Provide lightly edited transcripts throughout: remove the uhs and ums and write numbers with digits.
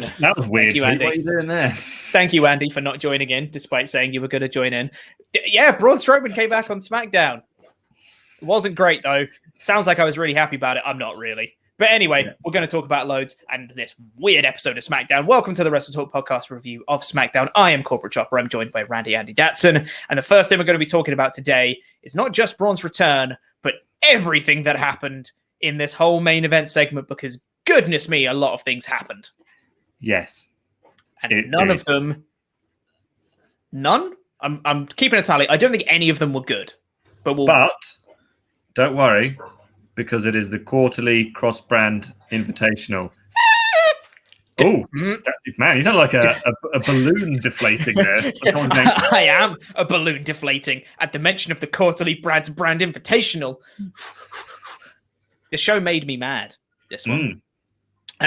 return. That was weird. Thank you, Andy. What are you doing there? Thank you, Andy, for not joining in, despite saying you were going to join in. Yeah, Braun Strowman came back on SmackDown. It wasn't great, though. Sounds like I was really happy about it. I'm not really. But anyway, We're going to talk about loads and this weird episode of SmackDown. Welcome to the WrestleTalk podcast review of SmackDown. I am Corporate Chopper. I'm joined by Andy Datson. And the first thing we're going to be talking about today is not just Braun's return, but everything that happened in this whole main event segment, because goodness me, a lot of things happened. Yes. And none of them... None? I'm keeping a tally. I don't think any of them were good. But don't worry, because it is the quarterly cross-brand invitational. Oh, man, you sound like a balloon deflating there. I am a balloon deflating at the mention of the quarterly brand invitational. The show made me mad, this one.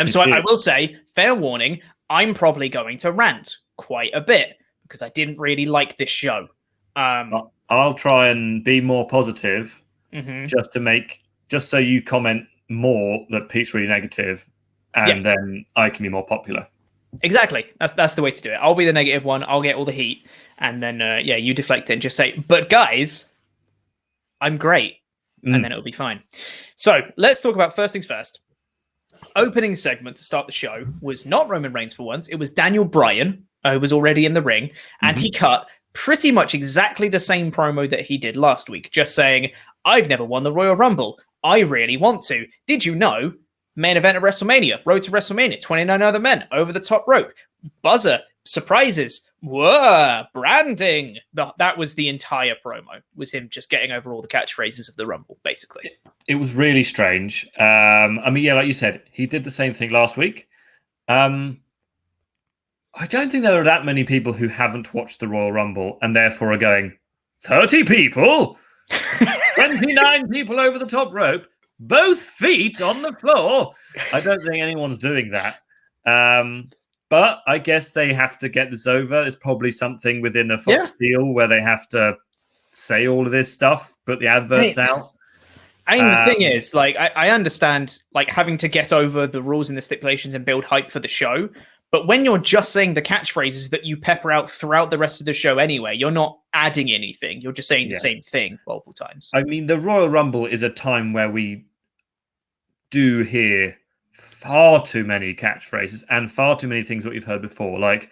So I will say, fair warning, I'm probably going to rant quite a bit because I didn't really like this show. I'll try and be more positive just so you comment more that Pete's really negative, and then I can be more popular. Exactly. That's the way to do it. I'll be the negative one. I'll get all the heat, and then you deflect it and just say, "But guys, I'm great," and then it'll be fine. So let's talk about first things first. Opening segment to start the show was not Roman Reigns for once. It was Daniel Bryan, who was already in the ring, and he cut pretty much exactly the same promo that he did last week, just saying, "I've never won the Royal Rumble. I really want to. Did you know? Main event at WrestleMania, road to WrestleMania, 29 other men, over the top rope, buzzer, surprises, whoa, branding." That was the entire promo, was him just getting over all the catchphrases of the Rumble, basically. It was really strange. Like you said, he did the same thing last week. I don't think there are that many people who haven't watched the Royal Rumble and therefore are going, 30 people? 29 people over the top rope? Both feet on the floor? I don't think anyone's doing that. But I guess they have to get this over. There's probably something within the Fox deal where they have to say all of this stuff, put the adverts out. I mean, the thing is, like, I understand, like, having to get over the rules and the stipulations and build hype for the show. But when you're just saying the catchphrases that you pepper out throughout the rest of the show anyway, you're not adding anything. You're just saying the same thing multiple times. I mean, the Royal Rumble is a time where we do hear far too many catchphrases and far too many things that we've heard before. Like,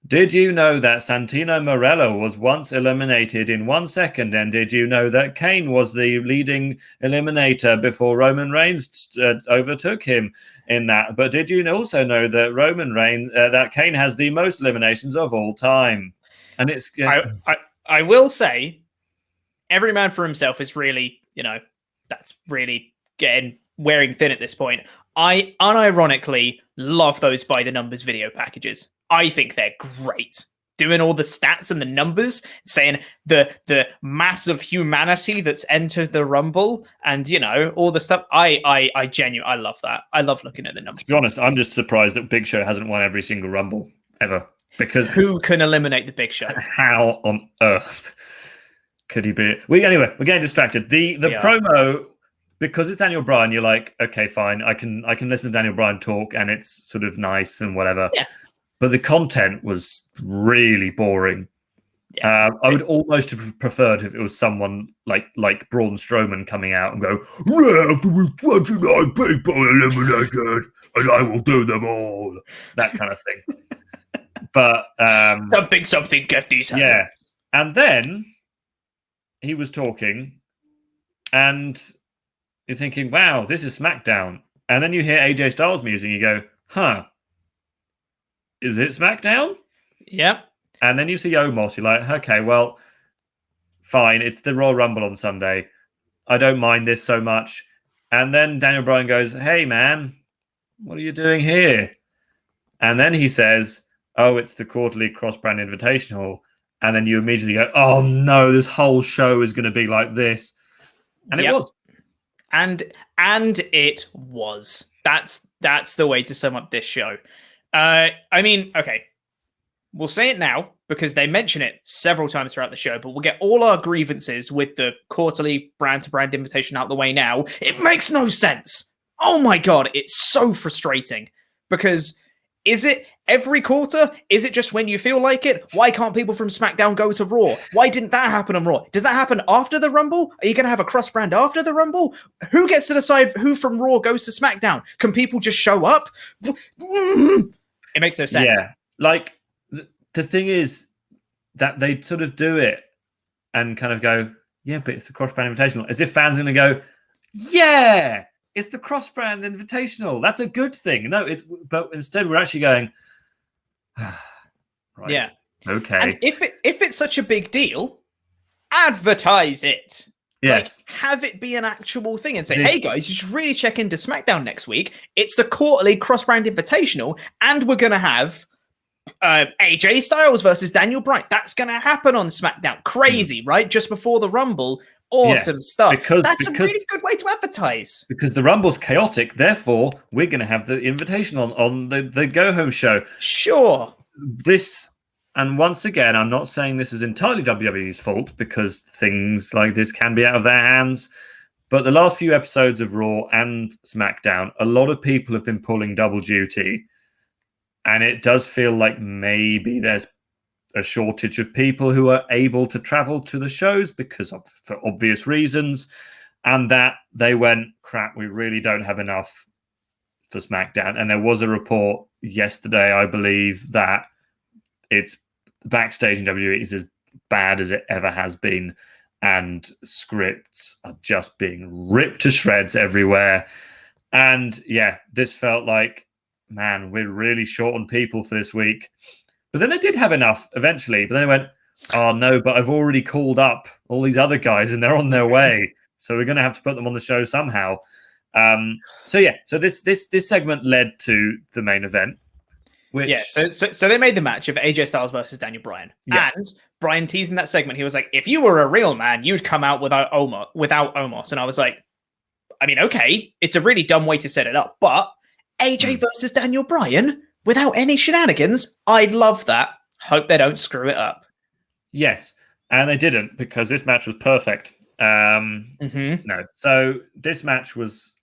did you know that Santino Marella was once eliminated in 1 second? And did you know that Kane was the leading eliminator before Roman Reigns overtook him in that? But did you also know that that Kane has the most eliminations of all time? And it's I will say, every man for himself is really, that's really wearing thin at this point. I unironically love those by the numbers video packages. I think they're great. Doing all the stats and the numbers, saying the mass of humanity that's entered the Rumble, and all the stuff. I genuinely love that. I love looking at the numbers. To be honest, I'm just surprised that Big Show hasn't won every single Rumble ever. Because who can eliminate the Big Show? How on earth could he be? We're getting distracted. The promo, because it's Daniel Bryan, you're like, okay, fine. I can listen to Daniel Bryan talk, and it's sort of nice and whatever. Yeah. But the content was really boring. Yeah. I would almost have preferred if it was someone like Braun Strowman coming out and go, "There was 29 people eliminated, and I will do them all." That kind of thing. But something get these hands. Yeah. And then he was talking, and you're thinking, wow, this is SmackDown. And then you hear AJ Styles music, and you go, huh. Is it SmackDown? Yep. And then you see Omos, you're like, okay, well, fine. It's the Royal Rumble on Sunday. I don't mind this so much. And then Daniel Bryan goes, hey, man, what are you doing here? And then he says, oh, it's the quarterly cross-brand invitational. And then you immediately go, oh, no, this whole show is going to be like this. And it was. And it was. That's the way to sum up this show. Okay, we'll say it now because they mention it several times throughout the show, but we'll get all our grievances with the quarterly brand-to-brand invitation out the way now. It makes no sense. Oh my God, it's so frustrating because Is it every quarter? Is it just when you feel like it? Why can't people from SmackDown go to Raw? Why didn't that happen on Raw? Does that happen after the Rumble? Are you going to have a cross-brand after the Rumble? Who gets to decide who from Raw goes to SmackDown? Can people just show up? It makes no sense. Yeah, like the thing is that they sort of do it and kind of go, yeah, but it's the cross-brand invitational. As if fans are going to go, yeah, it's the cross-brand invitational. That's a good thing. No, but instead we're actually going, right, yeah, okay. And if it's such a big deal, advertise it. Yes, like, have it be an actual thing and say, hey guys, you should really check into SmackDown next week. It's the quarterly cross-brand invitational, and we're going to have AJ Styles versus Daniel Bryan. That's going to happen on SmackDown. Crazy, right? Just before the Rumble. Awesome stuff. That's a really good way to advertise. Because the Rumble's chaotic, therefore we're going to have the invitation on the Go Home show. Sure. And once again, I'm not saying this is entirely WWE's fault, because things like this can be out of their hands. But the last few episodes of Raw and SmackDown, a lot of people have been pulling double duty. And it does feel like maybe there's a shortage of people who are able to travel to the shows for obvious reasons, and that they went, crap, we really don't have enough for SmackDown. And there was a report yesterday, I believe, that it's Backstage in WWE is as bad as it ever has been, and scripts are just being ripped to shreds everywhere. And yeah, this felt like, man, we're really short on people for this week. But then they did have enough eventually. But then they went, oh, no, but I've already called up all these other guys and they're on their way. So we're going to have to put them on the show somehow. So this segment led to the main event. So they made the match of AJ Styles versus Daniel Bryan. Yeah. And Bryan teased in that segment, he was like, if you were a real man, you'd come out without Omos. And I was like, I mean, okay, it's a really dumb way to set it up. But AJ versus Daniel Bryan? Without any shenanigans, I'd love that. Hope they don't screw it up. Yes, and they didn't, because this match was perfect. No, so this match was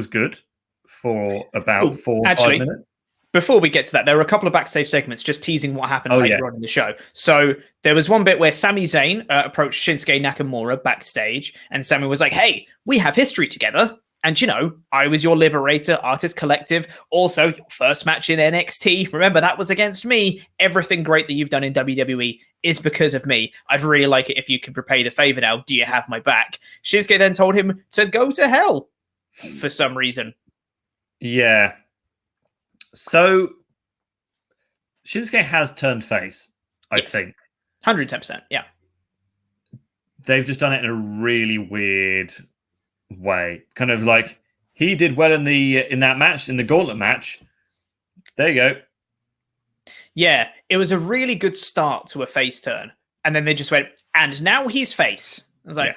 good for about 4 or 5 minutes. Before we get to that, there were a couple of backstage segments just teasing what happened later on in the show. So there was one bit where Sami Zayn approached Shinsuke Nakamura backstage, and Sami was like, hey, we have history together. And, you know, I was your Liberator Artist Collective. Also, your first match in NXT. Remember, that was against me. Everything great that you've done in WWE is because of me. I'd really like it if you could repay the favor now. Do you have my back? Shinsuke then told him to go to hell for some reason. Yeah. So, Shinsuke has turned face, I think. 110%, yeah. They've just done it in a really weird way, kind of like he did well in that match, in the gauntlet match. There you go. Yeah, it was a really good start to a face turn, and then they just went, and now he's face. I was like,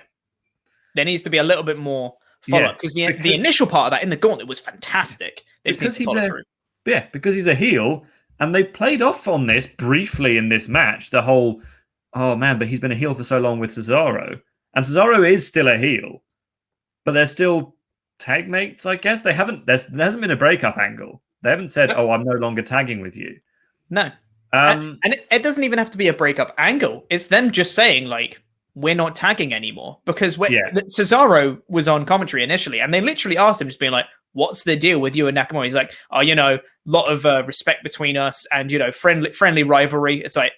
there needs to be a little bit more follow up, because the initial part of that in the gauntlet was fantastic. They just need to follow through. Yeah, because he's a heel, and they played off on this briefly in this match. The whole, oh man, but he's been a heel for so long with Cesaro, and Cesaro is still a heel. But they're still tag mates, I guess. There hasn't been a breakup angle. They haven't said, oh, I'm no longer tagging with you. No. And it doesn't even have to be a breakup angle. It's them just saying, like, we're not tagging anymore. Because Cesaro was on commentary initially, and they literally asked him, just being like, what's the deal with you and Nakamura? He's like, oh, you know, a lot of respect between us and, you know, friendly rivalry. It's like,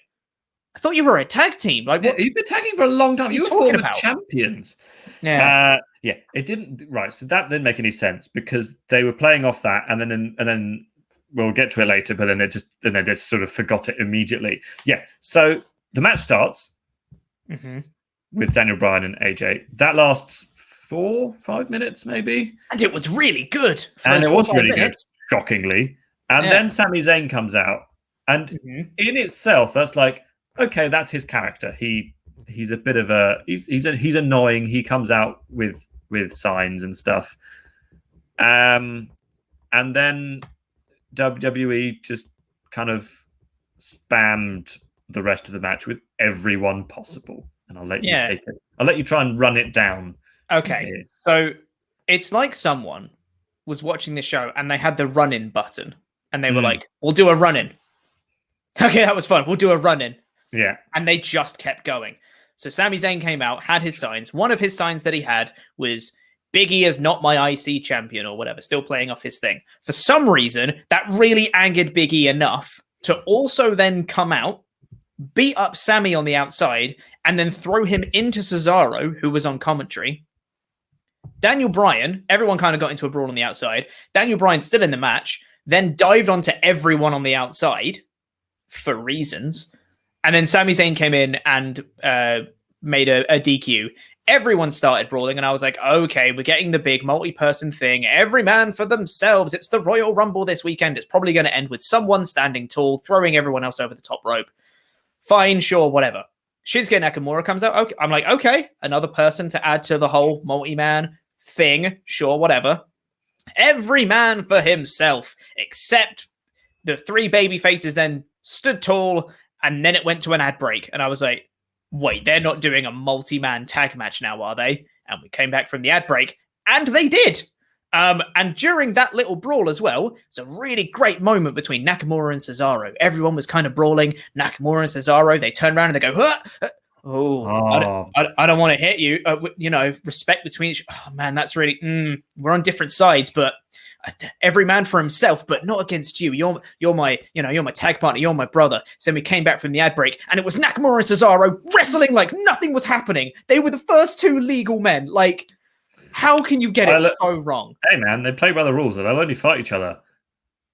I thought you were a tag team. Like, you've been tagging for a long time. You were former champions. Yeah. It didn't. Right. So that didn't make any sense, because they were playing off that, and then we'll get to it later. But then they just sort of forgot it immediately. Yeah. So the match starts with Daniel Bryan and AJ. That lasts 4-5 minutes, maybe. And it was really good. And it was really good, shockingly. And then Sami Zayn comes out, and in itself, that's like, okay, that's his character. He's a bit of he's annoying. He comes out with signs and stuff. And then WWE just kind of spammed the rest of the match with everyone possible. And I'll let you take it. I'll let you try and run it down. Okay. So it's like someone was watching the show and they had the run-in button. And they were like, we'll do a run-in. Okay, that was fun. We'll do a run-in. Yeah. And they just kept going. So Sami Zayn came out, had his signs. One of his signs that he had was Big E is not my IC champion or whatever, still playing off his thing. For some reason, that really angered Big E enough to also then come out, beat up Sami on the outside, and then throw him into Cesaro, who was on commentary. Daniel Bryan, everyone kind of got into a brawl on the outside. Daniel Bryan still in the match, then dived onto everyone on the outside for reasons. And then Sami Zayn came in and made a DQ. Everyone started brawling, and I was like, okay, we're getting the big multi-person thing. Every man for themselves. It's the Royal Rumble this weekend. It's probably going to end with someone standing tall, throwing everyone else over the top rope. Fine, sure, whatever. Shinsuke Nakamura comes out. Okay. I'm like, okay, another person to add to the whole multi-man thing. Sure, whatever. Every man for himself, except the three baby faces then stood tall, and then it went to an ad break. And I was like, wait, they're not doing a multi-man tag match now, are they? And we came back from the ad break, and they did. And during that little brawl as well, it's a really great moment between Nakamura and Cesaro. Everyone was kind of brawling. Nakamura and Cesaro, they turn around and they go, I don't want to hit you. Respect between each. Oh man, that's really. We're on different sides, but every man for himself, but not against you. You're my tag partner. You're my brother. So then we came back from the ad break, and it was Nakamura and Cesaro wrestling like nothing was happening. They were the first two legal men. Like, how can you get it so wrong? Hey man, they play by the rules. They'll only fight each other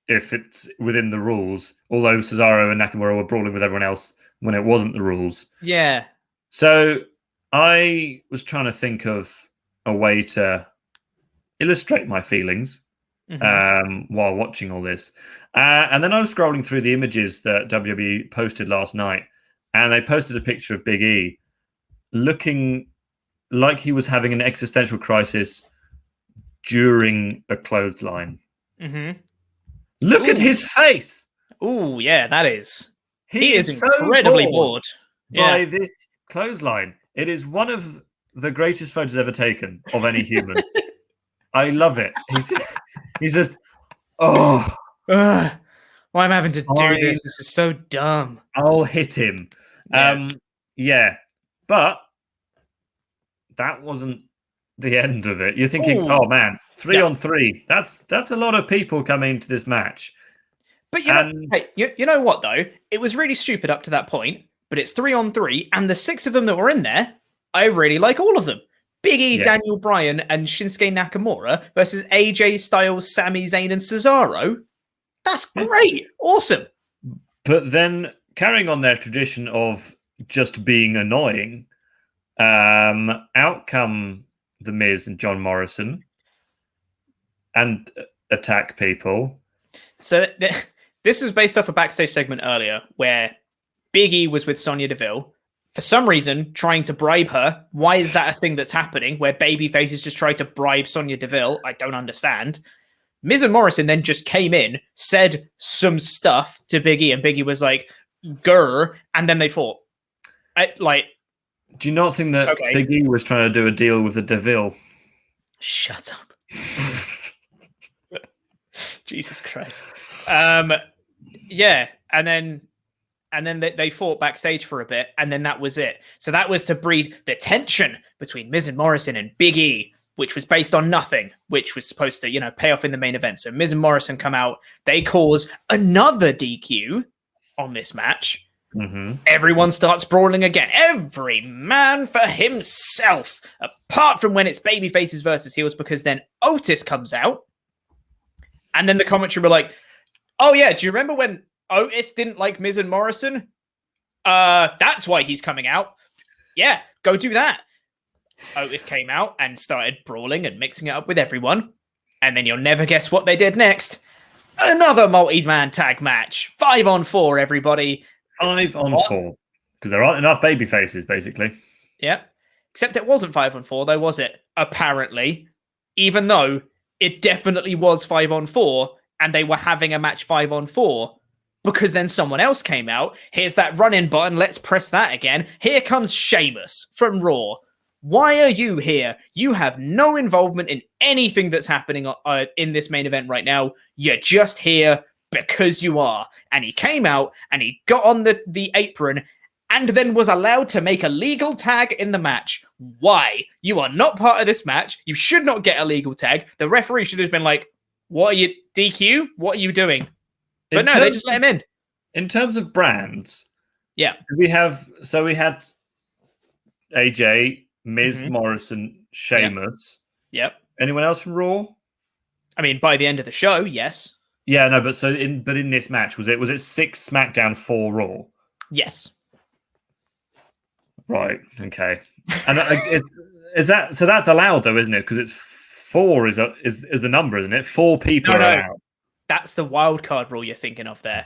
if it's within the rules. Although Cesaro and Nakamura were brawling with everyone else when it wasn't the rules. Yeah. So I was trying to think of a way to illustrate my feelings while watching all this. And then I was scrolling through the images that WWE posted last night, and they posted a picture of Big E looking like he was having an existential crisis during a clothesline. Look at his face. Oh, yeah, that is. He is so incredibly bored by this clothesline. It is one of the greatest photos ever taken of any human. I love it. He's just, why I'm having to do this. This is so dumb. I'll hit him. Yeah. But that wasn't the end of it. You're thinking, oh man, 3-on-3. That's a lot of people coming to this match. But you know what though? It was really stupid up to that point. But it's 3-on-3, and the 6 of them that were in there, I really like all of them. Big E, Daniel Bryan, and Shinsuke Nakamura versus AJ Styles, Sami Zayn, and Cesaro. That's great. Awesome. But then, carrying on their tradition of just being annoying, out come The Miz and John Morrison and attack people. So this was based off a backstage segment earlier where Big E was with Sonya Deville. For some reason, trying to bribe her. Why is that a thing that's happening where babyfaces just try to bribe Sonya Deville? I don't understand. Miz and Morrison then just came in, said some stuff to Big E, and Big E was like, grr, and then they fought. Do you not think that Big E was trying to do a deal with the Deville? Shut up. Jesus Christ. Yeah, and then they fought backstage for a bit, and then that was it. So that was to breed the tension between Miz and Morrison and Big E, which was based on nothing, which was supposed to, pay off in the main event. So Miz and Morrison come out. They cause another DQ on this match. Everyone starts brawling again. Every man for himself, apart from when it's babyfaces versus heels, because then Otis comes out, and then the commentary were like, oh yeah, do you remember when Otis didn't like Miz and Morrison? That's why he's coming out. Yeah, go do that. Otis came out and started brawling and mixing it up with everyone. And then you'll never guess what they did next. Another multi-man tag match. 5-on-4, everybody. 5-on-4. Because there aren't enough baby faces, basically. Yeah. Except it wasn't 5-on-4, though, was it? Apparently. Even though it definitely was 5-on-4, and they were having a match 5-on-4. Because then someone else came out. Here's that run-in button. Let's press that again. Here comes Sheamus from Raw. Why are you here? You have no involvement in anything that's happening in this main event right now. You're just here because you are. And he came out and he got on the apron and then was allowed to make a legal tag in the match. Why? You are not part of this match. You should not get a legal tag. The referee should have been like, what are you, DQ? What are you doing? But no, they just let him in. In terms of brands, yeah, we had AJ, Miz, Morrison, Sheamus. Yep. Anyone else from Raw? I mean, by the end of the show, yes. Yeah, no, but in this match, was it 6 SmackDown, 4 Raw? Yes. Right. Okay. And is that so? That's allowed though, isn't it? Because it's 4 is the number, isn't it? 4 people are allowed. That's the wild card rule you're thinking of there.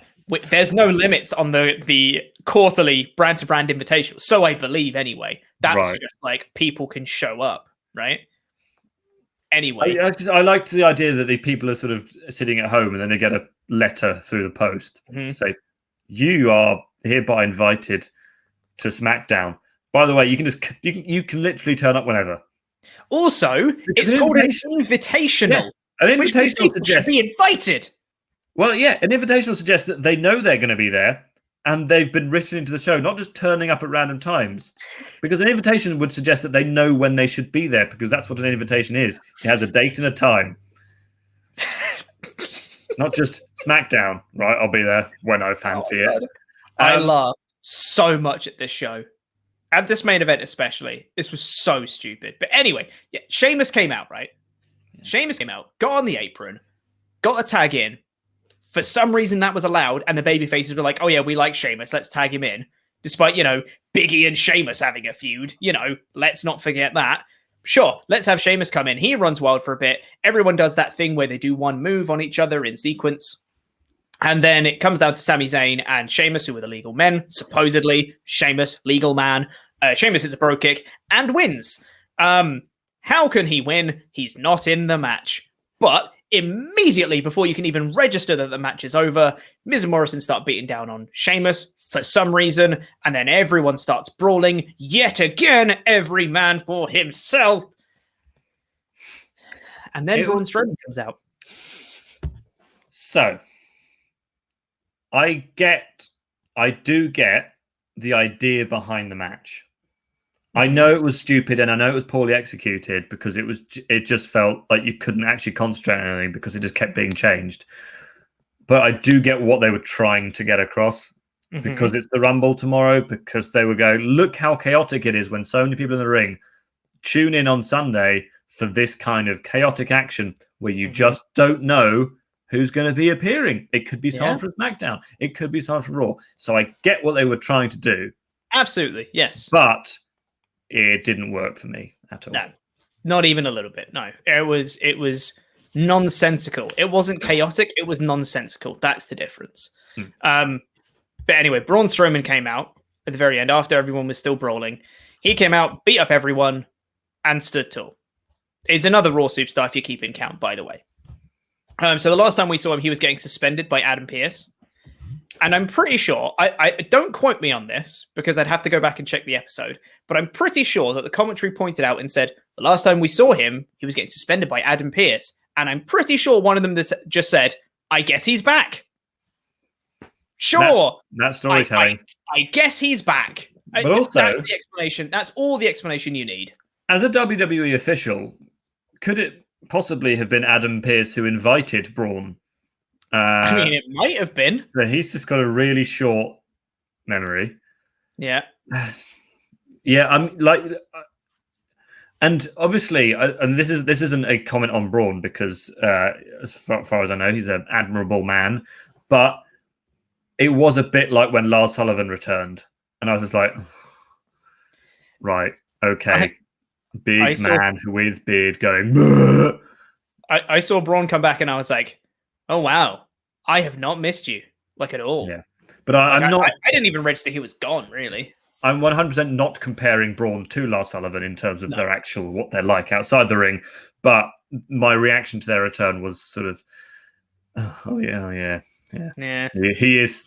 There's no limits on the quarterly brand-to-brand invitational. So I believe anyway. That's just like people can show up, right? Anyway. I liked the idea that the people are sort of sitting at home and then they get a letter through the post to say, you are hereby invited to SmackDown. By the way, you can literally turn up whenever. Also, it's called an invitational. Yeah. An invitational suggests should be invited. Well, yeah, an invitational suggests that they know they're going to be there and they've been written into the show, not just turning up at random times. Because an invitation would suggest that they know when they should be there, because that's what an invitation is. It has a date and a time. Not just SmackDown, right? I'll be there when I fancy it. I laughed so much at this show. At this main event especially. This was so stupid. But anyway, yeah, Sheamus came out, right? Yeah. Sheamus came out, got on the apron, got a tag in. For some reason, that was allowed, and the babyfaces were like, oh yeah, we like Sheamus, let's tag him in. Despite, Biggie and Sheamus having a feud, let's not forget that. Sure, let's have Sheamus come in. He runs wild for a bit. Everyone does that thing where they do one move on each other in sequence. And then it comes down to Sami Zayn and Sheamus, who are the legal men, supposedly. Sheamus, legal man. Sheamus hits a bro kick and wins. How can he win? He's not in the match. But immediately before you can even register that the match is over, Miz and Morrison start beating down on Sheamus for some reason, and then everyone starts brawling. Yet again, every man for himself. And then Braun Strowman comes out. So, I do get the idea behind the match. I know it was stupid and I know it was poorly executed because it just felt like you couldn't actually concentrate on anything because it just kept being changed. But I do get what they were trying to get across because it's the Rumble tomorrow, because they were going, look how chaotic it is when so many people in the ring. Tune in on Sunday for this kind of chaotic action where you just don't know who's going to be appearing. It could be someone from SmackDown. It could be someone from Raw. So I get what they were trying to do. Absolutely, yes. But it didn't work for me at all. No, not even a little bit. No, it was nonsensical. It wasn't chaotic. It was nonsensical. That's the difference. But anyway, Braun Strowman came out at the very end after everyone was still brawling. He came out, beat up everyone, and stood tall. He's another Raw superstar if you keep in count, by the way. So the last time we saw him, he was getting suspended by Adam Pearce. And I'm pretty sure, I don't quote me on this because I'd have to go back and check the episode, but I'm pretty sure that the commentary pointed out and said, the last time we saw him, he was getting suspended by Adam Pearce. And I'm pretty sure one of them just said, I guess he's back. Sure. That's storytelling. I guess he's back. But also, that's the explanation. That's all the explanation you need. As a WWE official, could it possibly have been Adam Pearce who invited Braun? I mean, it might have been. So he's just got a really short memory. Yeah. Yeah, I'm like, and obviously, and this isn't a comment on Braun because, as far as I know, he's an admirable man. But it was a bit like when Lars Sullivan returned, and I was just like, right, okay, big man with beard going. I saw Braun come back, and I was like, oh wow, I have not missed you at all. Yeah, but I'm not. I didn't even register he was gone. Really, I'm 100% not comparing Braun to Lars Sullivan in terms of their actual what they're like outside the ring. But my reaction to their return was sort of, oh yeah. He is,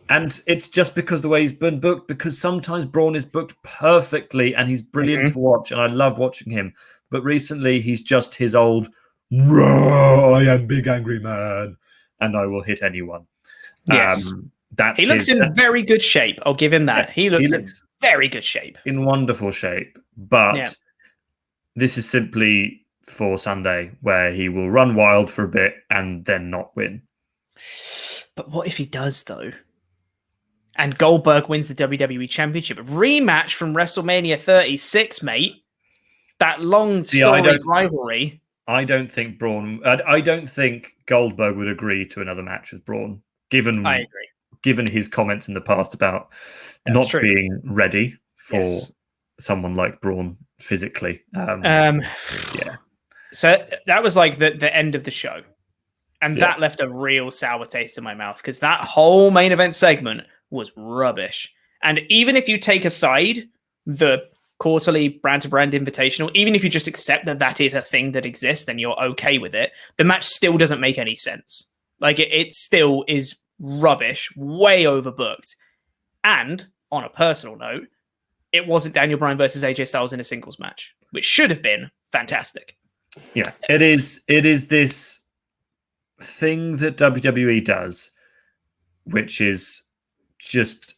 and it's just because the way he's been booked. Because sometimes Braun is booked perfectly, and he's brilliant to watch, and I love watching him. But recently, he's just his old, I am big angry man. and I will hit anyone. Yes. That's he looks in very good shape. I'll give him that. Yes, he looks in very good shape. In wonderful shape. But this is simply for Sunday, where he will run wild for a bit and then not win. But what if he does, though? And Goldberg wins the WWE Championship. Rematch from WrestleMania 36, mate. That long storied rivalry. I don't think I don't think Goldberg would agree to another match with Braun, given his comments in the past about not being ready for someone like Braun physically. So that was like the end of the show. And that left a real sour taste in my mouth because that whole main event segment was rubbish. And even if you take aside the quarterly brand-to-brand invitational, even if you just accept that that is a thing that exists and you're okay with it, the match still doesn't make any sense. Like, it still is rubbish, way overbooked. And, on a personal note, it wasn't Daniel Bryan versus AJ Styles in a singles match, which should have been fantastic. Yeah, it is this thing that WWE does, which is just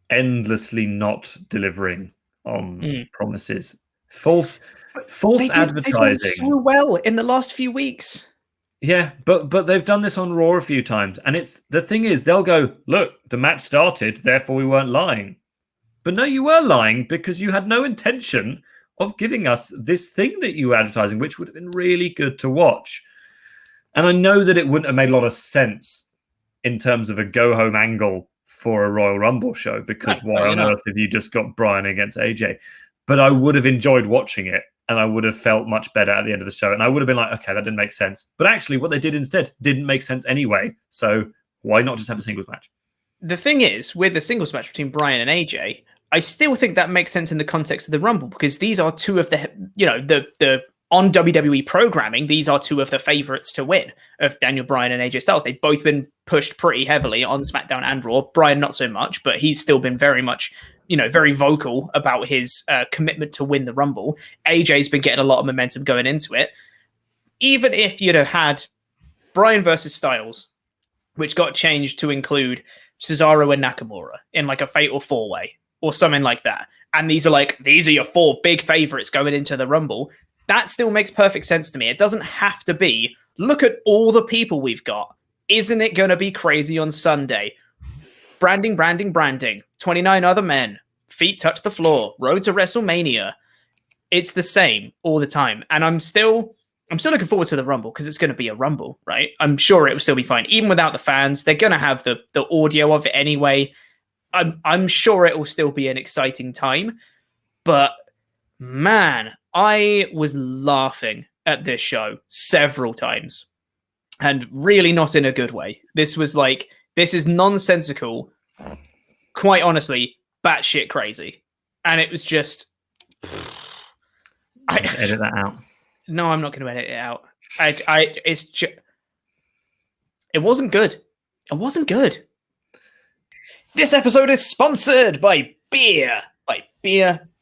endlessly not delivering on promises. False advertising. They've done so well in the last few weeks. Yeah, but they've done this on Raw a few times, and it's the thing is they'll go, look, the match started, therefore we weren't lying. But no, you were lying because you had no intention of giving us this thing that you were advertising, which would have been really good to watch. And I know that it wouldn't have made a lot of sense in terms of a go-home angle for a Royal Rumble show, because why on earth have you just got Bryan against AJ? But I would have enjoyed watching it, and I would have felt much better at the end of the show. And I would have been like, okay, that didn't make sense. But actually, what they did instead didn't make sense anyway. So why not just have a singles match? The thing is, with the singles match between Bryan and AJ, I still think that makes sense in the context of the Rumble, because these are two of the, the on WWE programming, these are two of the favorites to win of Daniel Bryan and AJ Styles. They've both been pushed pretty heavily on SmackDown and Raw. Bryan, not so much, but he's still been very much, very vocal about his commitment to win the Rumble. AJ's been getting a lot of momentum going into it. Even if you'd have had Bryan versus Styles, which got changed to include Cesaro and Nakamura in like a fatal four-way or something like that, and these are your four big favorites going into the Rumble, that still makes perfect sense to me. It doesn't have to be, look at all the people we've got. Isn't it going to be crazy on Sunday? Branding. 29 other men. Feet touch the floor. Road to WrestleMania. It's the same all the time. And I'm still looking forward to the Rumble because it's going to be a Rumble, right? I'm sure it will still be fine. Even without the fans, they're going to have the audio of it anyway. I'm sure it will still be an exciting time. But man, I was laughing at this show several times, and really not in a good way. This is nonsensical, quite honestly, batshit crazy. And it was just... edit that out. No, I'm not going to edit it out. It wasn't good. It wasn't good. This episode is sponsored by Beer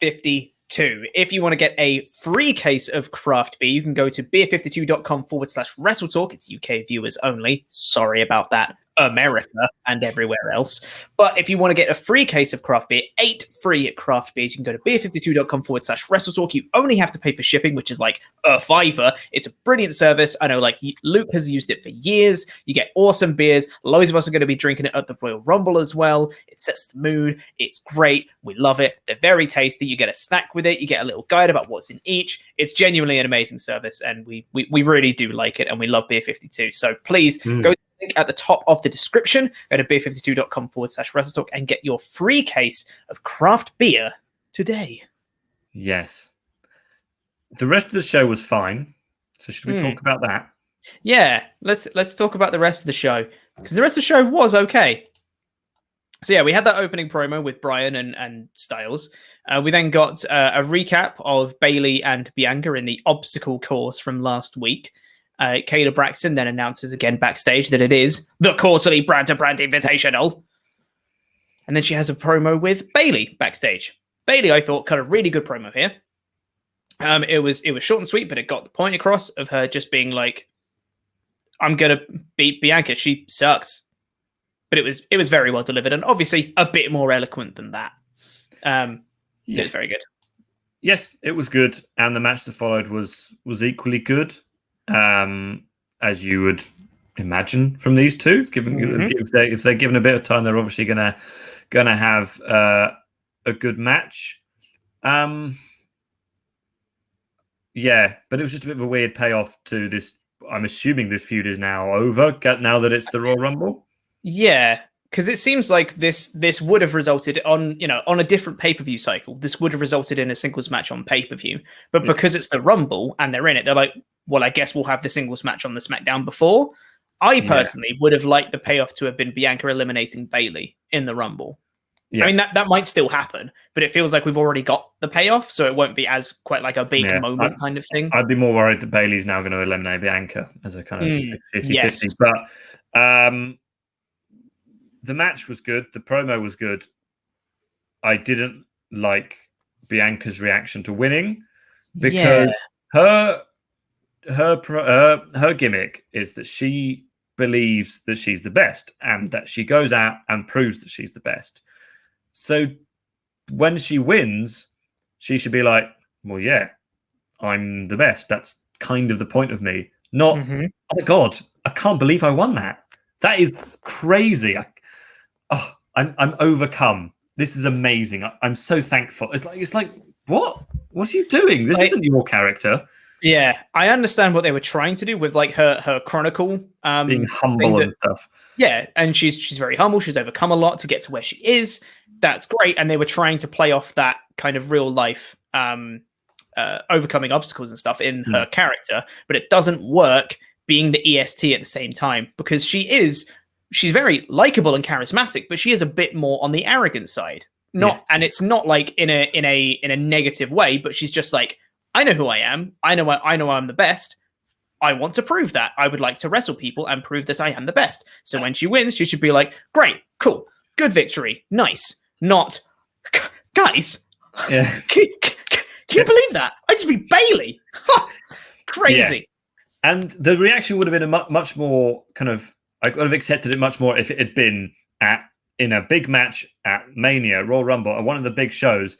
52. If you want to get a free case of craft beer, you can go to beer52.com/WrestleTalk. It's UK viewers only. Sorry about that, America and everywhere else. But if you want to get a free case of craft beer, 8 free craft beers, you can go to beer52.com/WrestleTalk. You only have to pay for shipping, which is like $5. It's a brilliant service. I know, Luke has used it for years. You get awesome beers. Loads of us are going to be drinking it at the Royal Rumble as well. It sets the mood. It's great. We love it. They're very tasty. You get a snack with it. You get a little guide about what's in each. It's genuinely an amazing service, and we really do like it, and we love Beer 52. So please go link at the top of the description. Go to beer52.com/WrestleTalk and get your free case of craft beer today. Yes. The rest of the show was fine. So should we talk about that? Yeah, let's talk about the rest of the show, because the rest of the show was okay. So yeah, we had that opening promo with Bryan and Styles. We then got a recap of Bayley and Bianca in the obstacle course from last week. Kayla Braxton then announces again backstage that it is the quarterly brand-to-brand invitational. And then she has a promo with Bayley backstage. Bayley, I thought, cut a really good promo here. It was short and sweet, but it got the point across of her just being like, I'm gonna beat Bianca. She sucks. But it was very well delivered, and obviously a bit more eloquent than that. It was very good. Yes, it was good, and the match that followed was equally good, as you would imagine from these two. If they're given a bit of time, they're obviously gonna have a good match. Yeah, but it was just a bit of a weird payoff to this. I'm assuming this feud is now over now that it's the Royal Rumble. Yeah, because it seems like this would have resulted on a different pay-per-view cycle. This would have resulted in a singles match on pay-per-view, but because it's the Rumble and they're in it, they're like, well, I guess we'll have the singles match on the SmackDown before. I personally would have liked the payoff to have been Bianca eliminating Bayley in the Rumble. Yeah. I mean, that might still happen, but it feels like we've already got the payoff, so it won't be as quite like a big moment kind of thing. I'd be more worried that Bayley's now going to eliminate Bianca as a kind of 50-50. Yes. But the match was good. The promo was good. I didn't like Bianca's reaction to winning because her gimmick is that she believes that she's the best and that she goes out and proves that she's the best. So when she wins, she should be like, well, yeah, I'm the best. That's kind of the point of me. Not, oh my God, I can't believe I won that. That is crazy. I'm overcome. This is amazing. I'm so thankful. It's like, what are you doing? This isn't your character. Yeah, I understand what they were trying to do with like her chronicle, being humble and stuff. Yeah, and she's very humble. She's overcome a lot to get to where she is. That's great. And they were trying to play off that kind of real life overcoming obstacles and stuff in her character, but it doesn't work being the EST at the same time because she's very likable and charismatic, but she is a bit more on the arrogant side. And it's not like in a negative way, but she's just like, I know who I am. I know I'm the best. I want to prove that. I would like to wrestle people and prove that I am the best. So when she wins, she should be like, great, cool, good victory, nice. Not, guys, can you believe that? I just beat Bayley. Crazy. Yeah. And the reaction would have been a much more kind of, I would have accepted it much more if it had been in a big match at Mania, Royal Rumble, at one of the big shows,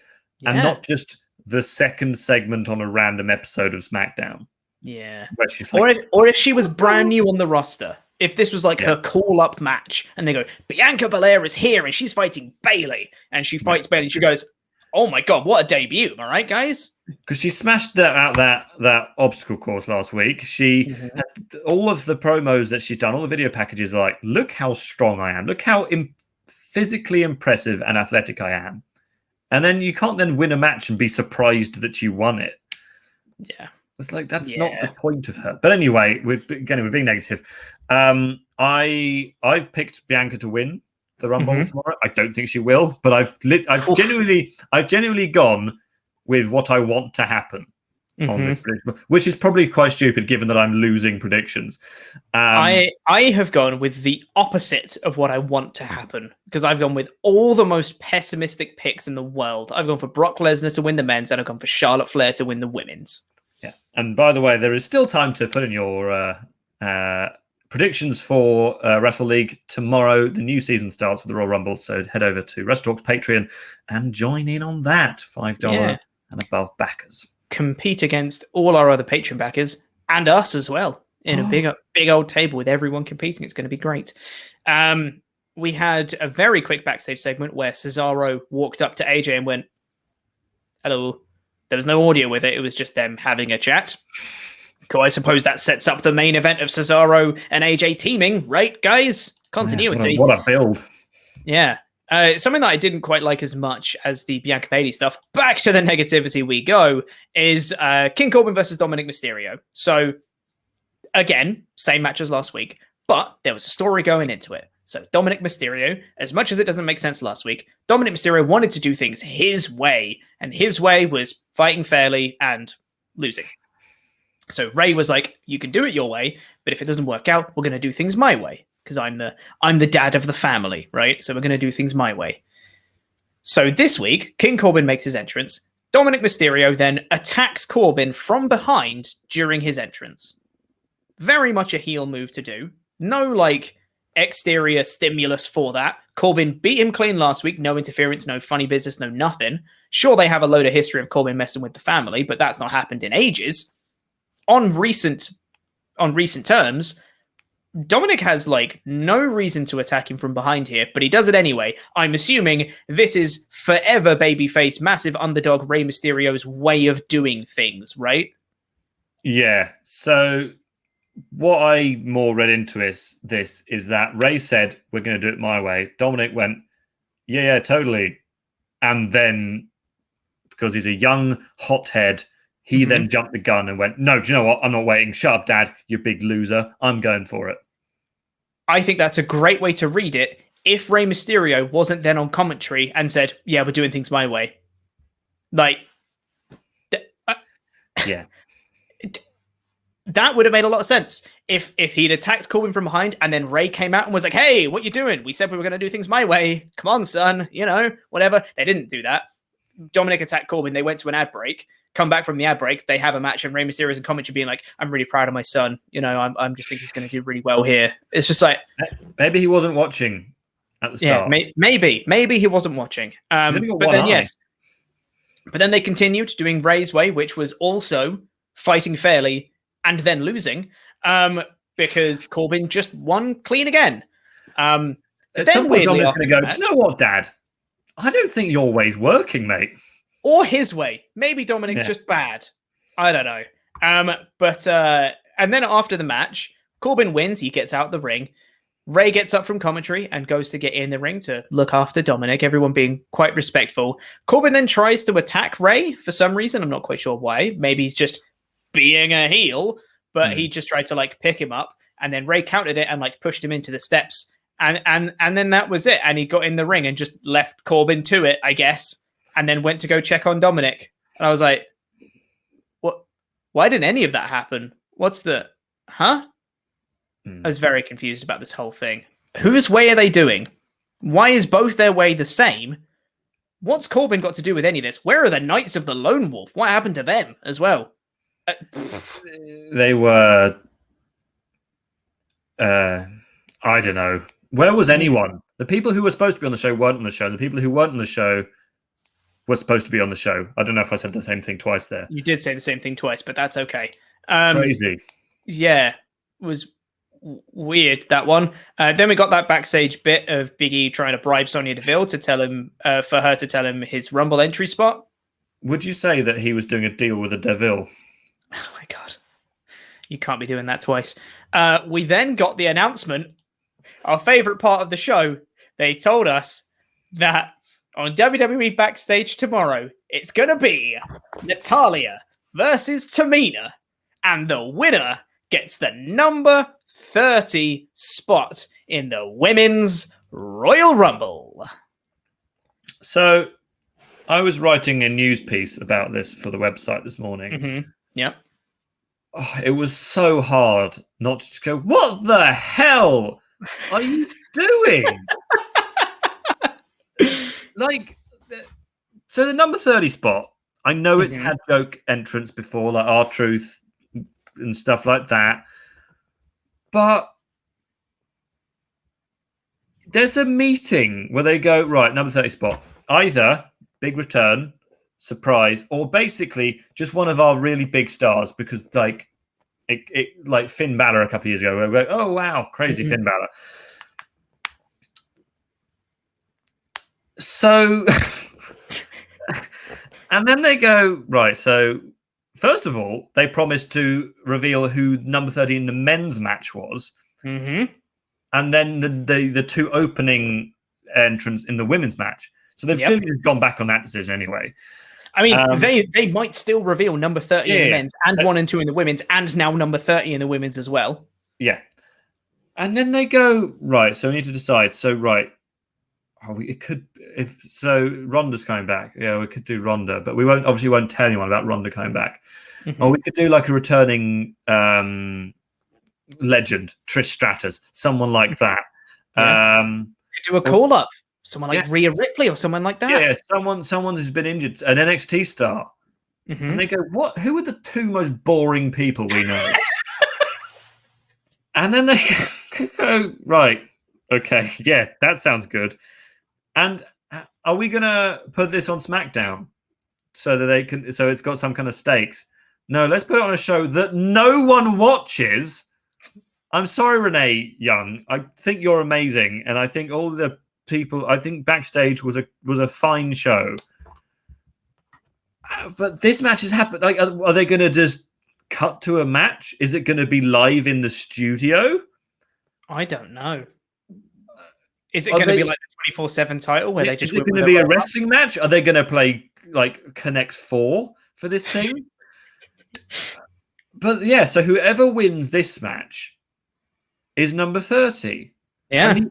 and not just the second segment on a random episode of SmackDown. Yeah. Where she's like, or if she was brand new on the roster. If this was like her call-up match, and they go, Bianca Belair is here, and she's fighting Bayley, and she fights Bayley, and she goes, oh my God, what a debut. Am I right, guys? Because she smashed that obstacle course last week. She had all of the promos that she's done, all the video packages are like, look how strong I am. Look how physically impressive and athletic I am. And then you can't then win a match and be surprised that you won it. Yeah. It's like, that's not the point of her. But anyway, we're being negative. I've picked Bianca to win the Rumble tomorrow. I don't think she will, but I've genuinely gone with what I want to happen on this prediction, which is probably quite stupid given that I'm losing predictions. I have gone with the opposite of what I want to happen because I've gone with all the most pessimistic picks in the world. I've gone for Brock Lesnar to win the men's and I've gone for Charlotte Flair to win the women's. Yeah. And by the way, there is still time to put in your predictions for Wrestle League tomorrow. The new season starts with the Royal Rumble, so head over to WrestleTalk's Patreon and join in on that. $5 and above backers. Compete against all our other Patreon backers and us as well in a big old table with everyone competing. It's going to be great. We had a very quick backstage segment where Cesaro walked up to AJ and went, hello. There was no audio with it. It was just them having a chat. Cool. I suppose that sets up the main event of Cesaro and AJ teaming, right, guys? Continuity. Yeah, what a build. Yeah. Something that I didn't quite like as much as the Bianca Bayley stuff, back to the negativity we go, is King Corbin versus Dominik Mysterio. So, again, same match as last week, but there was a story going into it. So Dominik Mysterio, as much as it doesn't make sense last week, Dominik Mysterio wanted to do things his way, and his way was fighting fairly and losing. So Ray was like, you can do it your way, but if it doesn't work out, we're going to do things my way, because I'm the dad of the family, right? So we're going to do things my way. So this week, King Corbin makes his entrance. Dominik Mysterio then attacks Corbin from behind during his entrance. very much a heel move to do. No, like, exterior stimulus for that. Corbin beat him clean last week. No interference, no funny business, no nothing. Sure, they have a load of history of Corbin messing with the family, but that's not happened in ages. On recent terms, Dominik has like no reason to attack him from behind here, but he does it anyway. I'm assuming this is forever babyface, massive underdog Rey Mysterio's way of doing things, right? Yeah. So what I more read into this is that Rey said, we're going to do it my way. Dominik went, yeah, totally. And then, because he's a young hothead, he then jumped the gun and went, no, do you know what? I'm not waiting. Shut up, Dad, you big loser. I'm going for it. I think that's a great way to read it. If Rey Mysterio wasn't then on commentary and said, yeah, we're doing things my way. Like, yeah. That would have made a lot of sense if he'd attacked Corbin from behind and then Rey came out and was like, hey, what you doing? We said we were going to do things my way. Come on, son. You know, whatever. They didn't do that. Dominik attacked Corbin. They went to an ad break. Come back from the ad break. They have a match and Rey Mysterio's in commentary being like, I'm really proud of my son. You know, I'm just think he's going to do really well here. It's just like... Maybe he wasn't watching at the start. Yeah, maybe he wasn't watching. But then they continued doing Rey's way, which was also fighting fairly and then losing, because Corbin just won clean again. At some point, Dominik's going to go, do you know what, Dad? I don't think your way's working, mate. Or his way. Maybe Dominik's just bad. I don't know. And then after the match, Corbin wins. He gets out the ring. Rey gets up from commentary and goes to get in the ring to look after Dominik, everyone being quite respectful. Corbin then tries to attack Rey for some reason. I'm not quite sure why. Maybe he's just being a heel, but he just tried to like pick him up, and then Rey countered it and like pushed him into the steps, and then that was it. And he got in the ring and just left Corbin to it, I guess, and then went to go check on Dominik. And I was like, what? Why didn't any of that happen? What's the... Huh? I was very confused about this whole thing. Whose way are they doing? Why is both their way the same? What's Corbin got to do with any of this? Where are the Knights of the Lone Wolf? What happened to them as well? They were... I don't know. Where was anyone? The people who were supposed to be on the show weren't on the show. The people who weren't on the show were supposed to be on the show. I don't know if I said the same thing twice there. You did say the same thing twice, but that's okay. Crazy. Yeah, it was weird, that one. Then we got that backstage bit of Big E trying to bribe Sonya Deville to tell him, for her to tell him his Rumble entry spot. Would you say that he was doing a deal with the Deville? Oh my God. You can't be doing that twice. We then got the announcement, our favorite part of the show. They told us that on WWE Backstage tomorrow, it's going to be Natalya versus Tamina. And the winner gets the number 30 spot in the Women's Royal Rumble. So I was writing a news piece about this for the website this morning. Mm-hmm. Yep. Oh, it was so hard not to just go, what the hell are you doing? Like, so the number 30 spot, I know it's had joke entrants before, like R-Truth and stuff like that. But there's a meeting where they go, right, number 30 spot, either big return, surprise, or basically just one of our really big stars, because like it like Finn Balor a couple of years ago, we're like, oh wow, crazy Finn Balor. So and then they go, right, so first of all, they promised to reveal who number 30 in the men's match was. And then the two opening entrants in the women's match. So they've clearly gone back on that decision anyway. I mean, they might still reveal number 30 in the men's and 1 and 2 in the women's, and now number 30 in the women's as well. Yeah. And then they go, right, so we need to decide. So, right, it could, if so, Ronda's coming back. Yeah, we could do Ronda, but we won't tell anyone about Ronda coming back. Or we could do like a returning legend, Trish Stratus, someone like that. Could do a call up. Someone like Rhea Ripley or someone like that. Yeah, someone who's been injured, an NXT star. And they go, what? Who are the two most boring people we know? And then they go, right, okay, yeah, that sounds good. And are we going to put this on SmackDown so that they can, so it's got some kind of stakes? No, let's put it on a show that no one watches. I'm sorry, Renee Young. I think you're amazing. And I think all the people, I think Backstage was a fine show. But this match has happened. Like, are they going to just cut to a match? Is it going to be live in the studio? I don't know. Is it going to be like the 24/7 title where they just? Is it going to be a wrestling match? Are they going to play like Connect 4 for this thing? But yeah, so whoever wins this match is number 30. Yeah. And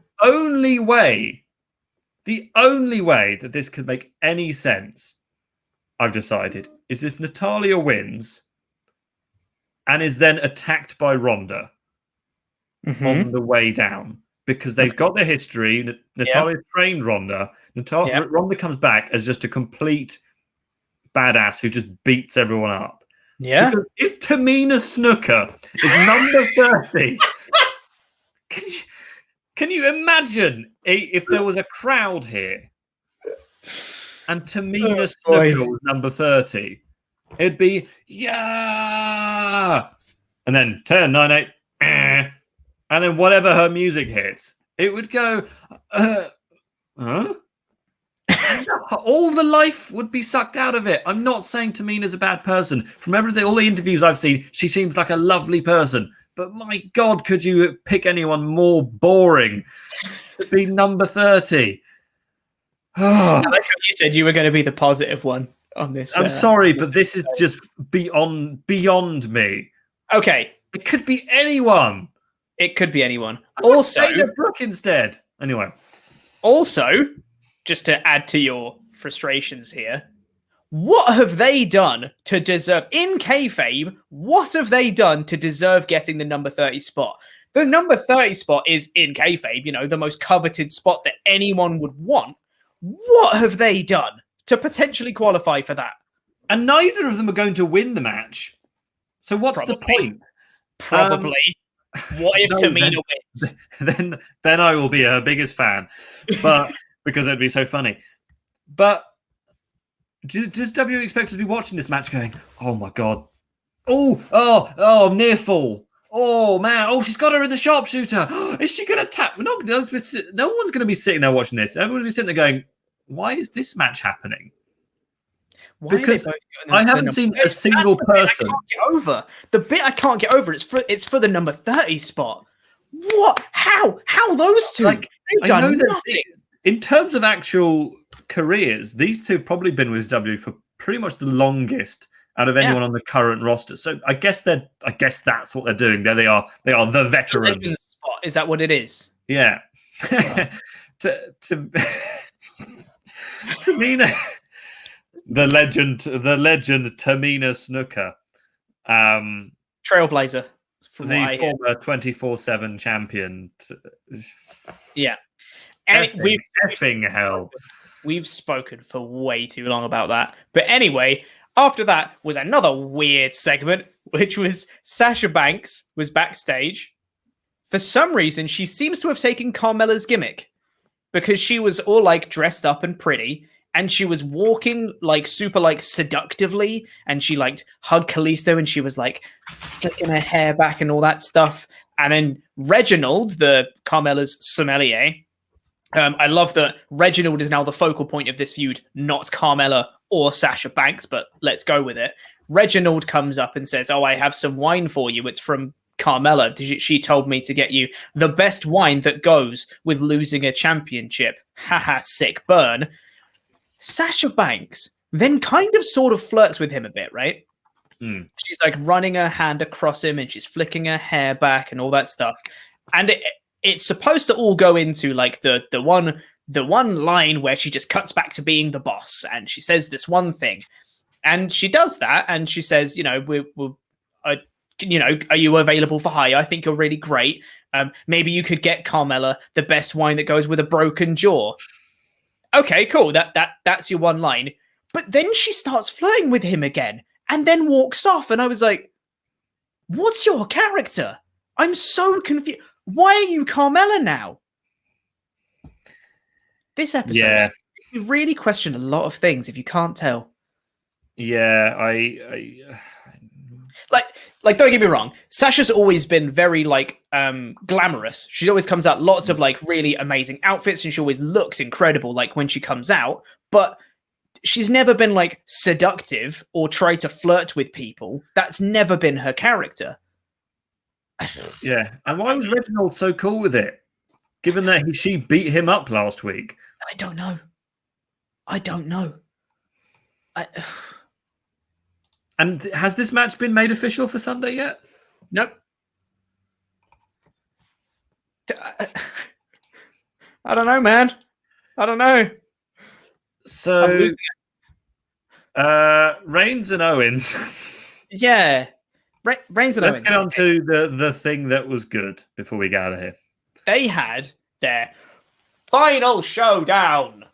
the only way that this could make any sense, I've decided, is if Natalya wins and is then attacked by Ronda on the way down. Because they've got their history. Natalya trained Ronda. Ronda comes back as just a complete badass who just beats everyone up. Yeah. Because if Tamina Snuka is number 30, can you imagine if there was a crowd here and Tamina Snuka was number 30? It'd be, yeah! And then 10, 9, 8, and then whatever her music hits, it would go, huh? All the life would be sucked out of it. I'm not saying Tamina's a bad person. From everything, all the interviews I've seen, she seems like a lovely person. But my God, could you pick anyone more boring to be number 30? I like how you said you were going to be the positive one on this. I'm sorry, but this is just beyond me. Okay. It could be anyone. It could be anyone. Also, Brooke instead. Anyway. Also, just to add to your frustrations here, what have they done to deserve, in kayfabe, what have they done to deserve getting the number 30 spot? The number 30 spot is, in kayfabe, you know, the most coveted spot that anyone would want. What have they done to potentially qualify for that? And neither of them are going to win the match. So what's the point? Probably. What if Tamina wins? Then I will be her biggest fan, but because it'd be so funny. But does W expect us to be watching this match going, oh my God, oh, near fall, oh man, oh she's got her in the sharpshooter, is she going to tap? No one's going to be sitting there watching this. Everyone will be sitting there going, why is this match happening? Because I haven't seen a single person. The bit I can't get over. It's for the number 30 spot. What? How those two? Like, they've done nothing. In terms of actual careers, these two have probably been with W for pretty much the longest out of anyone on the current roster. So I guess that's what they're doing. There they are. They are the veterans. Spot. Is that what it is? Yeah. Tamina. The legend Tamina Snuka, trailblazer, the former 24/7 champion. Yeah, effing hell. We've spoken for way too long about that. But anyway, after that was another weird segment, which was Sasha Banks was backstage. For some reason, she seems to have taken Carmella's gimmick because she was all like dressed up and pretty. And she was walking like super like seductively, and she like hugged Kalisto, and she was like flicking her hair back and all that stuff. And then Reginald, the Carmella's sommelier, I love that Reginald is now the focal point of this feud, not Carmella or Sasha Banks, but let's go with it. Reginald comes up and says, "Oh, I have some wine for you. It's from Carmella. She told me to get you the best wine that goes with losing a championship." Haha, sick burn. Sasha Banks then kind of sort of flirts with him a bit, right? She's like running her hand across him and she's flicking her hair back and all that stuff. And it's supposed to all go into like the one line where she just cuts back to being the boss and she says this one thing. And she does that and she says, you know, are you available for hire? I think you're really great. Maybe you could get Carmella the best wine that goes with a broken jaw. Okay, cool. That's your one line. But then she starts flirting with him again and then walks off. And I was like, what's your character? I'm so confused. Why are you Carmella now? This episode, you really question a lot of things if you can't tell. Yeah, like don't get me wrong, Sasha's always been very like glamorous. She always comes out lots of like really amazing outfits, and she always looks incredible like when she comes out, but she's never been like seductive or try to flirt with people. That's never been her character. Yeah, and why was Reginald so cool with it, given that she beat him up last week? I don't know. And has this match been made official for Sunday yet? Nope. I don't know, man. I don't know. So, Reigns and Owens. Yeah. Reigns and Owens. Let's get on to the thing that was good before we get out of here. They had their final showdown.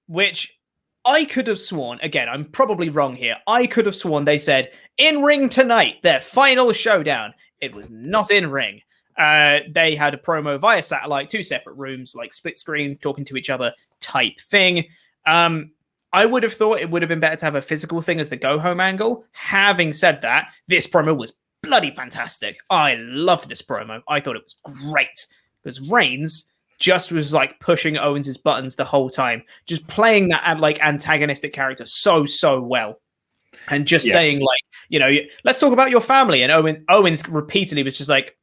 Which I could have sworn, again, I'm probably wrong here. I could have sworn they said, in ring tonight, their final showdown. It was not in ring. They had a promo via satellite, 2 separate rooms, like split screen, talking to each other type thing. I would have thought it would have been better to have a physical thing as the go-home angle. Having said that, this promo was bloody fantastic. I loved this promo. I thought it was great. Because Reigns just was like pushing Owens' buttons the whole time. Just playing that like antagonistic character so well. And just saying like, you know, let's talk about your family. And Owens repeatedly was just like,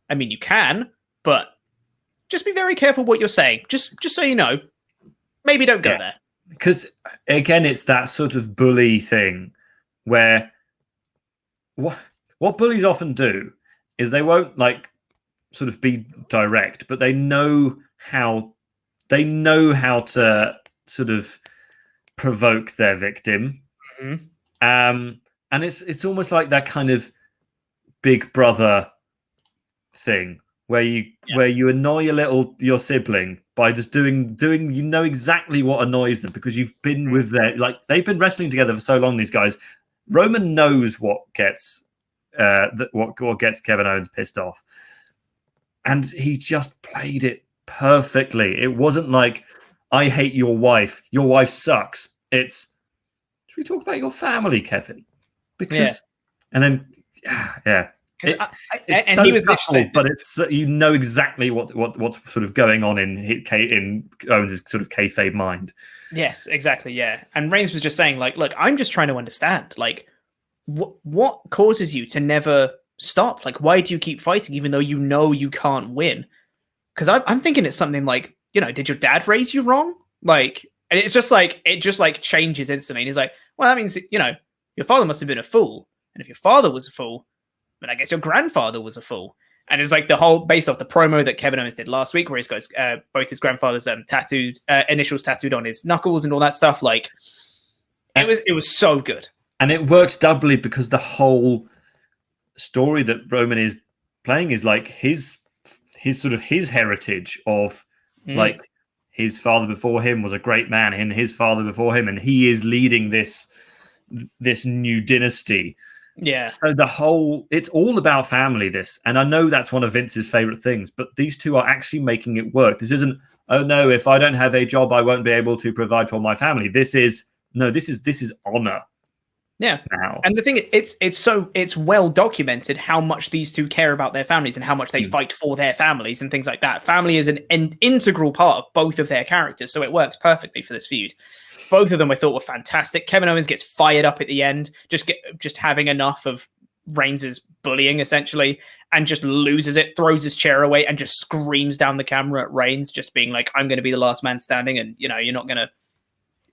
I mean, you can, but just be very careful what you're saying. Just so you know, maybe don't go there. Because again, it's that sort of bully thing where what bullies often do is they won't like sort of be direct, but they know how to sort of provoke their victim. And it's almost like that kind of big brother thing where you annoy your sibling by just doing you know exactly what annoys them because you've been with they've been wrestling together for so long, these guys. Roman knows what gets what gets Kevin Owens pissed off, and he just played it perfectly. It wasn't like, I hate your wife sucks. It's, should we talk about your family, Kevin? Because and then it's so subtle, but it's you know exactly what's sort of going on in Owens' sort of kayfabe mind. Yes, exactly. Yeah, and Reigns was just saying like, look, I'm just trying to understand like what causes you to never stop. Like, why do you keep fighting even though you know you can't win? Because I'm thinking it's something like, you know, did your dad raise you wrong? Like, and it's just like it just like changes instantly. And he's like, well, that means, you know, your father must have been a fool, and if your father was a fool, but I guess your grandfather was a fool. And it was like the whole based off the promo that Kevin Owens did last week, where he's got both his grandfather's initials tattooed on his knuckles and all that stuff. Like, it was so good, and it worked doubly because the whole story that Roman is playing is like his sort of his heritage of like his father before him was a great man, and his father before him, and he is leading this new dynasty. Yeah. So it's all about family, this. And I know that's one of Vince's favorite things, but these two are actually making it work. This isn't, oh no, if I don't have a job, I won't be able to provide for my family. This is honor. Yeah. Now. And the thing, it's well documented how much these two care about their families and how much they fight for their families and things like that. Family is an integral part of both of their characters. So it works perfectly for this feud. Both of them I thought were fantastic. Kevin Owens gets fired up at the end, just having enough of Reigns' bullying essentially, and just loses it, throws his chair away, and just screams down the camera at Reigns, just being like, I'm going to be the last man standing, and you know, you're not going to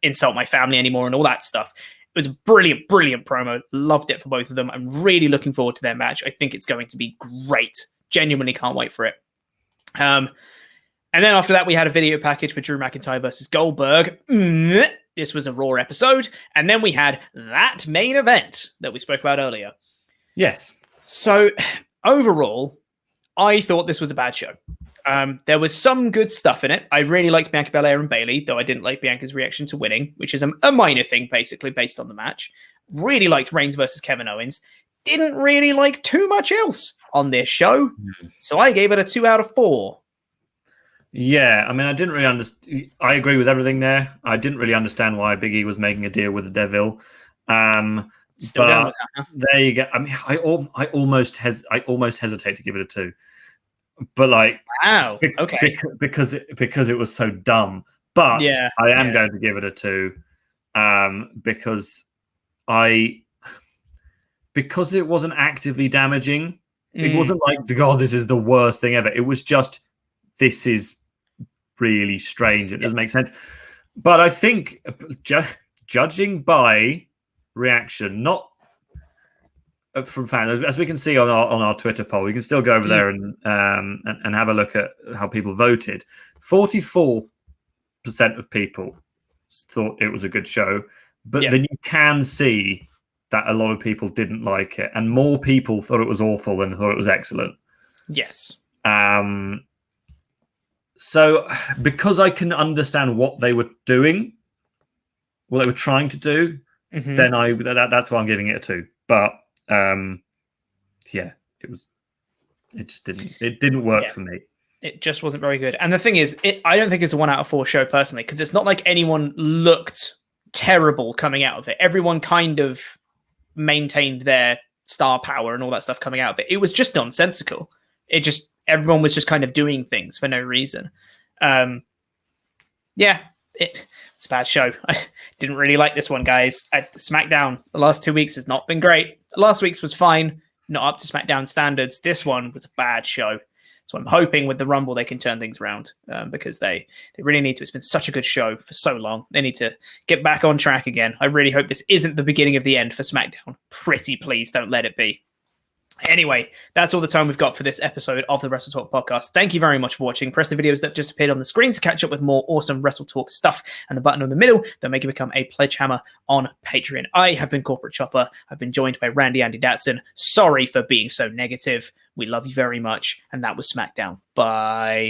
insult my family anymore, and all that stuff. It was a brilliant promo. Loved it for both of them. I'm really looking forward to their match. I think it's going to be great. Genuinely can't wait for it. And then after that, we had a video package for Drew McIntyre versus Goldberg. This was a Raw episode. And then we had that main event that we spoke about earlier. Yes. So overall, I thought this was a bad show. There was some good stuff in it. I really liked Bianca Belair and Bayley, though I didn't like Bianca's reaction to winning, which is a minor thing, basically, based on the match. Really liked Reigns versus Kevin Owens. didn't really like too much else on this show. So I gave it a 2 out of 4. Yeah, I mean, I didn't really understand. I agree with everything there. I didn't really understand why Big E was making a deal with the Devil. Still going with that, huh? There you go. I mean, I almost hesitate to give it a 2, but like, wow, okay, because it was so dumb. But yeah, I am going to give it a 2, because it wasn't actively damaging. It wasn't like, God, this is the worst thing ever. It was just, this is really strange. It doesn't make sense. But I think, judging by reaction, not from fans, as we can see on our Twitter poll, we can still go over there and have a look at how people voted. 44% of people thought it was a good show, but then you can see that a lot of people didn't like it, and more people thought it was awful than thought it was excellent. Yes. So because I can understand what they were doing, what they were trying to do, then that's why I'm giving it a 2. But it didn't work for me. It just wasn't very good. And the thing is, I don't think it's a 1 out of 4 show personally, because it's not like anyone looked terrible coming out of it. Everyone kind of maintained their star power and all that stuff coming out of it. It was just nonsensical. Everyone was just kind of doing things for no reason. It's a bad show. I didn't really like this one, guys. SmackDown, the last 2 weeks has not been great. Last week's was fine, not up to SmackDown standards. This one was a bad show. So I'm hoping with the Rumble they can turn things around, because they really need to. It's been such a good show for so long. They need to get back on track again. I really hope this isn't the beginning of the end for SmackDown. Pretty please don't let it be. Anyway, that's all the time we've got for this episode of the WrestleTalk podcast. Thank you very much for watching. Press the videos that just appeared on the screen to catch up with more awesome WrestleTalk stuff, and the button in the middle that make you become a pledge hammer on Patreon. I have been Corporate Chopper. I've been joined by Randy Andy Datson. Sorry for being so negative. We love you very much. And that was SmackDown. Bye.